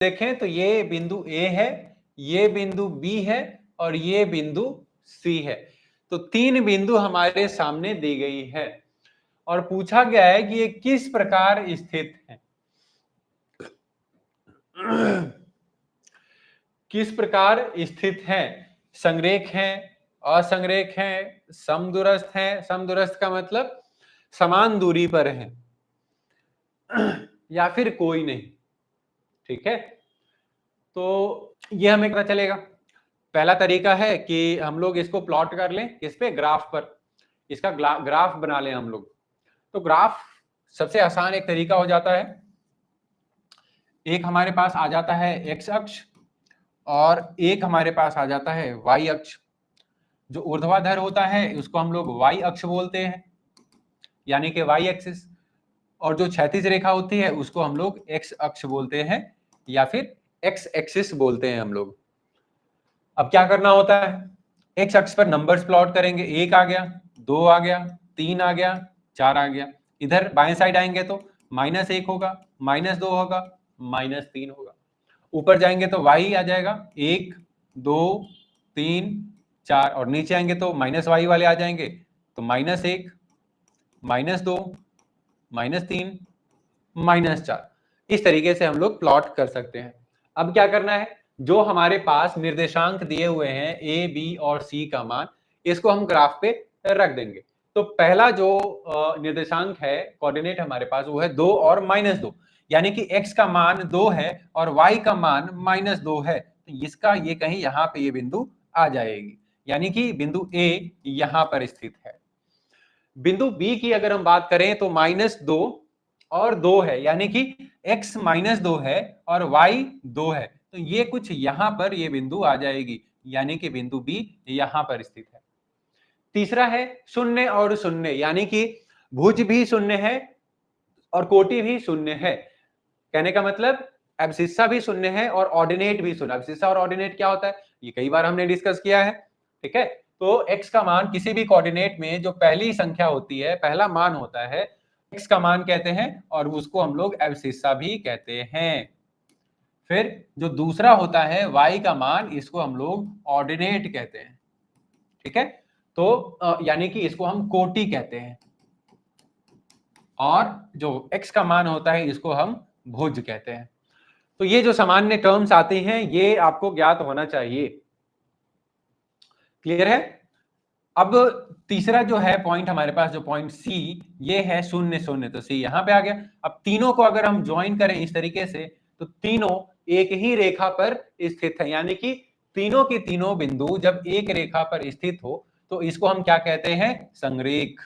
देखें तो ये बिंदु ए है, ये बिंदु बी है और ये बिंदु सी है। तो 3 बिंदु हमारे सामने दी गई है और पूछा गया है कि ये किस प्रकार स्थित है। किस प्रकार स्थित है, संरेख है, असंरेख है, समदूरस्थ है। समदूरस्थ का मतलब समान दूरी पर है या फिर कोई नहीं। ठीक है, तो ये हमें पता चलेगा। पहला तरीका है कि हम लोग इसको प्लॉट कर लें, किस पे, ग्राफ पर। इसका ग्राफ बना लें हम लोग। तो ग्राफ सबसे आसान एक तरीका हो जाता है। एक हमारे पास आ जाता है एक्स अक्ष और एक हमारे पास आ जाता है वाई अक्ष। जो ऊर्ध्वाधर होता है उसको हम लोग वाई अक्ष बोलते हैं, यानी कि वाई एक्सिस, और जो क्षैतिज रेखा होती है उसको हम लोग एक्स अक्ष बोलते हैं या फिर एक्स एक्सिस बोलते हैं हम लोग। अब क्या करना होता है, एक्स अक्ष पर नंबर्स प्लॉट करेंगे। 1 आ गया, 2 आ गया, 3 आ गया, 4 आ गया। इधर बाएं साइड आएंगे तो -1 होगा, -2 होगा, -3 होगा। ऊपर जाएंगे तो y आ जाएगा 1, 2, 3, 4, और नीचे आएंगे तो -y वाले आ जाएंगे तो -1, -2, -3, -4। इस तरीके से हम लोग प्लॉट कर सकते हैं। अब क्या करना है, जो हमारे पास निर्देशांक दिए हुए हैं ए, बी और सी का मान, इसको हम ग्राफ पे रख देंगे। तो पहला जो निर्देशांक है, कोऑर्डिनेट हमारे पास, वो है 2 और -2, यानी कि x का मान 2 है और y का मान -2 है। तो इसका ये कहीं यहाँ पे ये बिंदु आ जाएगी, यानी कि बिंदु A यहाँ पर स्थित है। बिंदु B की अगर हम बात करें तो -2 और 2 है, यानी कि x -2 है और y 2 है। तो ये कुछ यहां पर ये बिंदु आ जाएगी, यानी कि बिंदु B यहां पर स्थित है। तीसरा है 0 और 0, यानी कि भुज भी 0 है और कोटि भी 0 है। कहने का मतलब एब्सिस्सा भी 0 है और ऑर्डिनेट भी 0। एब्सिस्सा और ऑर्डिनेट क्या होता है, ये कई बार हमने डिस्कस किया है। ठीक है, तो x का मान किसी भी कोऑर्डिनेट में जो पहली संख्या होती है, पहला मान होता है, x का मान कहते हैं और उसको हम लोग एब्सिस्सा भी कहते हैं। फिर जो दूसरा होता है y का मान, इसको हम लोग ऑर्डिनेट कहते हैं। ठीक है, तो यानी कि इसको हम कोटि कहते हैं, और जो x का मान होता है इसको हम भुज कहते हैं। तो ये जो सामान्य टर्म्स आती हैं ये आपको ज्ञात होना चाहिए। क्लियर है। अब तीसरा जो है पॉइंट हमारे पास, जो पॉइंट सी, ये है 0 0, तो सी यहां पे आ गया। अब तीनों को अगर हम ज्वाइन करें इस तरीके से तो तीनों एक ही रेखा पर स्थित है, यानी कि तीनों के तीनों बिंदु जब एक रेखा पर स्थित हो तो इसको हम क्या कहते हैं, संरेख।